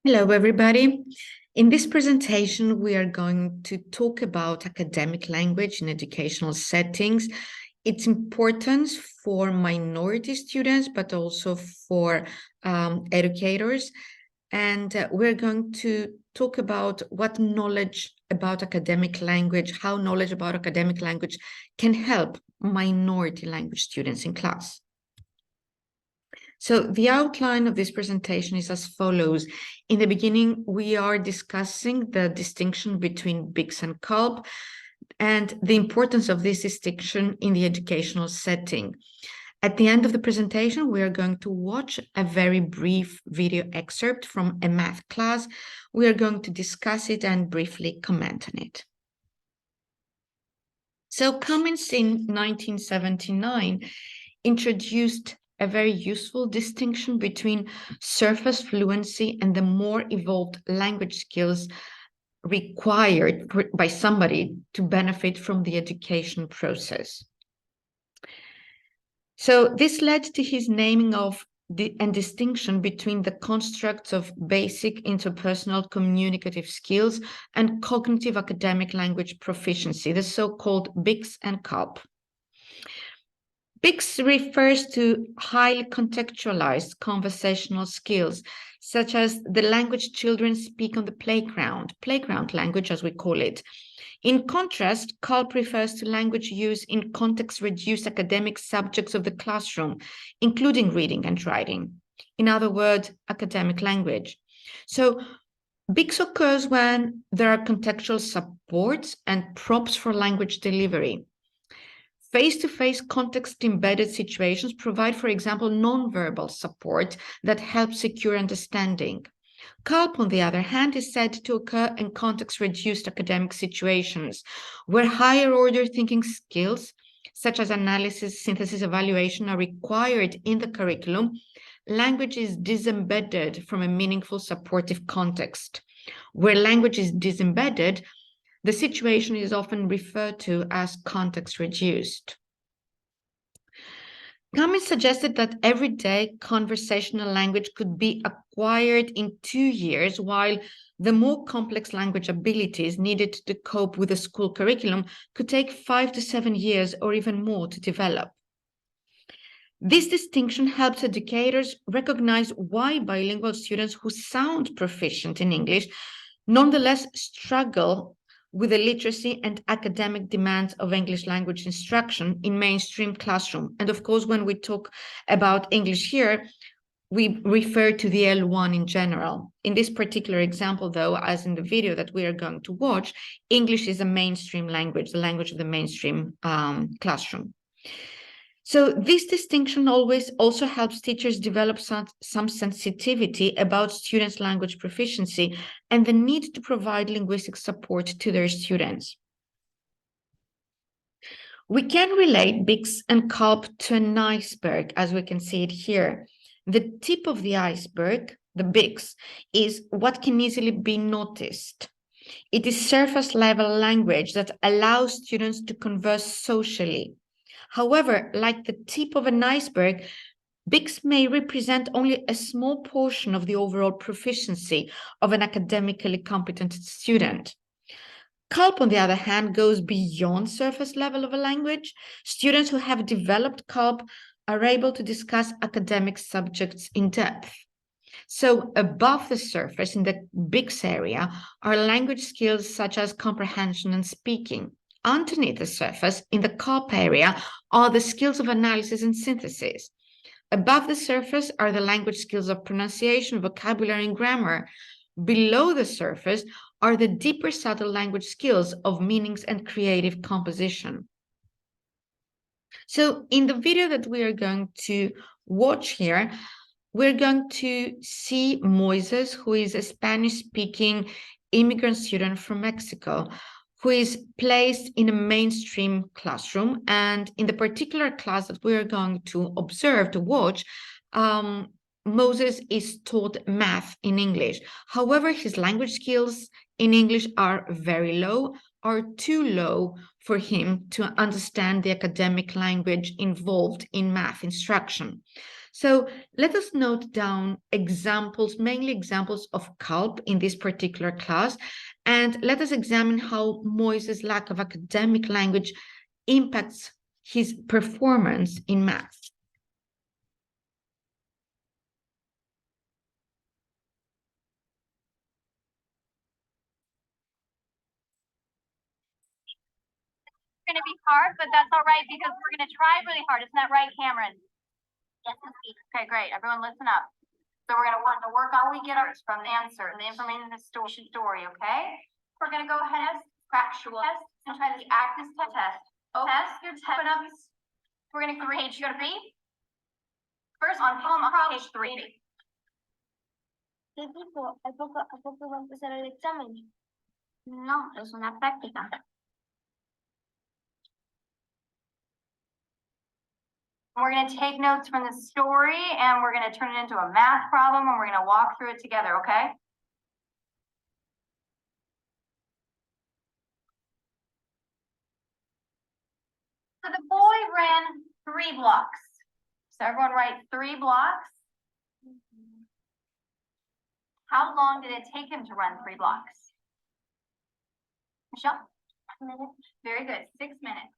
Hello, everybody. In this presentation, we are going to talk about academic language in educational settings, its importance for minority students, but also for educators. And we're going to talk about what knowledge about academic language, how knowledge about academic language can help minority language students in class. So the outline of this presentation is as follows. In the beginning, we are discussing the distinction between BICS and CALP and the importance of this distinction in the educational setting. At the end of the presentation, we are going to watch a very brief video excerpt from a math class. We are going to discuss it and briefly comment on it. So Cummins in 1979 introduced a very useful distinction between surface fluency and the more evolved language skills required by somebody to benefit from the education process. So this led to his naming of and distinction between the constructs of basic interpersonal communicative skills and cognitive academic language proficiency, the so-called BICS and CALP. BICS refers to highly contextualized conversational skills, such as the language children speak on the playground language as we call it. In contrast, CALP refers to language use in context-reduced academic subjects of the classroom, including reading and writing. In other words, academic language. So BICS occurs when there are contextual supports and props for language delivery. Face-to-face context-embedded situations provide, for example, nonverbal support that helps secure understanding. CALP, on the other hand, is said to occur in context-reduced academic situations, where higher-order thinking skills, such as analysis, synthesis, evaluation, are required in the curriculum. Language is disembedded from a meaningful supportive context. Where language is disembedded, the situation is often referred to as context reduced. Cummins suggested that everyday conversational language could be acquired in 2 years, while the more complex language abilities needed to cope with the school curriculum could take 5 to 7 years or even more to develop. This distinction helps educators recognize why bilingual students who sound proficient in English nonetheless struggle with the literacy and academic demands of English language instruction in mainstream classroom. And of course, when we talk about English here, we refer to the L1 in general. In this particular example, though, as in the video that we are going to watch, English is a mainstream language, the language of the mainstream classroom. So this distinction always also helps teachers develop some sensitivity about students' language proficiency and the need to provide linguistic support to their students. We can relate BICS and CALP to an iceberg, as we can see it here. The tip of the iceberg, the BICS, is what can easily be noticed. It is surface level language that allows students to converse socially. However, like the tip of an iceberg, BICS may represent only a small portion of the overall proficiency of an academically competent student. CALP, on the other hand, goes beyond surface level of a language. Students who have developed CALP are able to discuss academic subjects in depth. So above the surface in the BICS area are language skills such as comprehension and speaking. Underneath the surface, in the CALP area, are the skills of analysis and synthesis. Above the surface are the language skills of pronunciation, vocabulary, and grammar. Below the surface are the deeper subtle language skills of meanings and creative composition. So in the video that we are going to watch here, we're going to see Moises, who is a Spanish-speaking immigrant student from Mexico, who is placed in a mainstream classroom. And in the particular class that we are going to observe, to watch, Moses is taught math in English. However, his language skills in English are very low, are too low for him to understand the academic language involved in math instruction. So let us note down examples, mainly examples of CALP in this particular class, and let us examine how Moises' lack of academic language impacts his performance in math. Going to be hard, but that's all right because we're going to try really hard. Isn't that right, Cameron? Yes, okay, great. Everyone listen up. So we're going to want to work all we get up from the answer and the information in the story, okay? We're going to go ahead, factual test, and try the active test. Oh, test your test up. We're going to page, you got to be? First on page 3. ¿Qué tipo? ¿A poco va a empezar el examen? No, es una práctica. We're going to take notes from the story and we're going to turn it into a math problem and we're going to walk through it together, okay? So the boy ran 3 blocks. So everyone write 3 blocks. How long did it take him to run 3 blocks? Michelle? Very good, 6 minutes.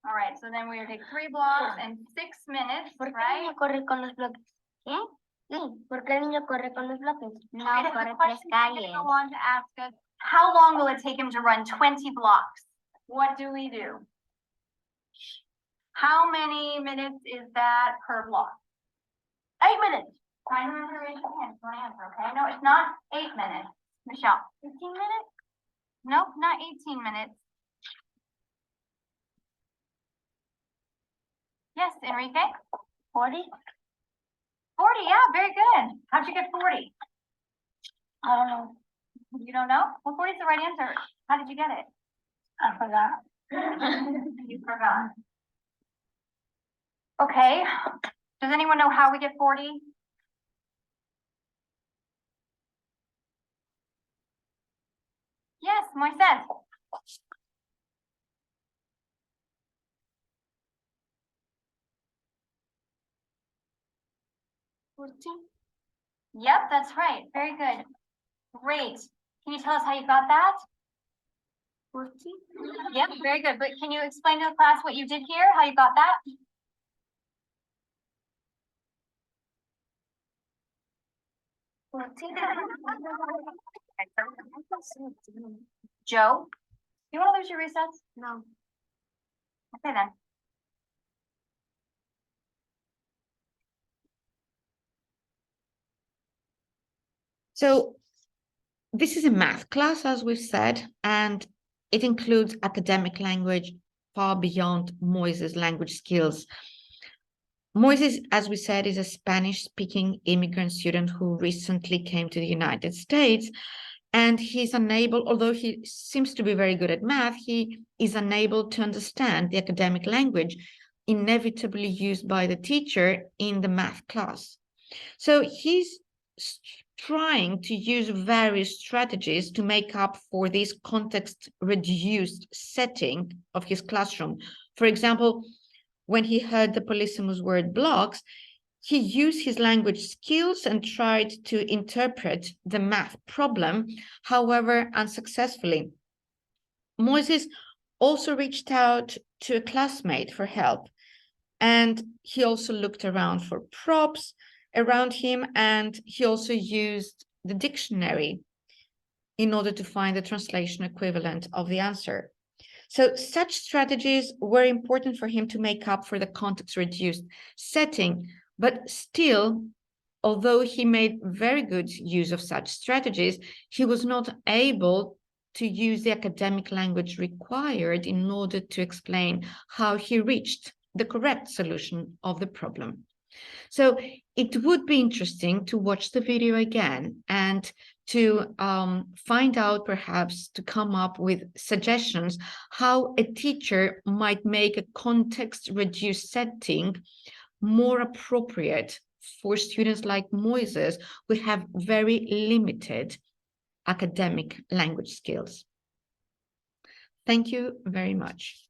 All right, so then we're going to take 3 blocks and 6 minutes, right? ¿Por qué el niño corre con los bloques? ¿Qué? Sí, ¿por qué el niño corre con los bloques? No, corre 3 calles. Go on to ask us, how long will it take him to run 20 blocks? What do we do? How many minutes is that per block? 8 minutes. Try to raise your hand. You want to answer, okay? No, it's not 8 minutes. Michelle. 15 minutes? Nope, not 18 minutes. Yes, Enrique? 40? 40, yeah, very good. How'd you get 40? I don't know. You don't know? Well, 40 is the right answer. How did you get it? I forgot. You forgot. Okay. Does anyone know how we get 40? Yes, Moises. Yep, that's right. Very good. Great. Can you tell us how you got that? 40? Yep, very good. But can you explain to the class what you did here, how you got that? Joe, you want to lose your recess? No. Okay then. So this is a math class, as we've said, and it includes academic language far beyond Moises' language skills. Moises, as we said, is a Spanish-speaking immigrant student who recently came to the United States, and he's unable, although he seems to be very good at math, he is unable to understand the academic language inevitably used by the teacher in the math class. So he's trying to use various strategies to make up for this context-reduced setting of his classroom. For example, when he heard the polysemous word blocks, he used his language skills and tried to interpret the math problem, however, unsuccessfully. Moises also reached out to a classmate for help, and he also looked around for props around him, and he also used the dictionary in order to find the translation equivalent of the answer. So such strategies were important for him to make up for the context-reduced setting, but still, although he made very good use of such strategies, he was not able to use the academic language required in order to explain how he reached the correct solution of the problem. So it would be interesting to watch the video again and to find out, perhaps to come up with suggestions how a teacher might make a context-reduced setting more appropriate for students like Moises who have very limited academic language skills. Thank you very much.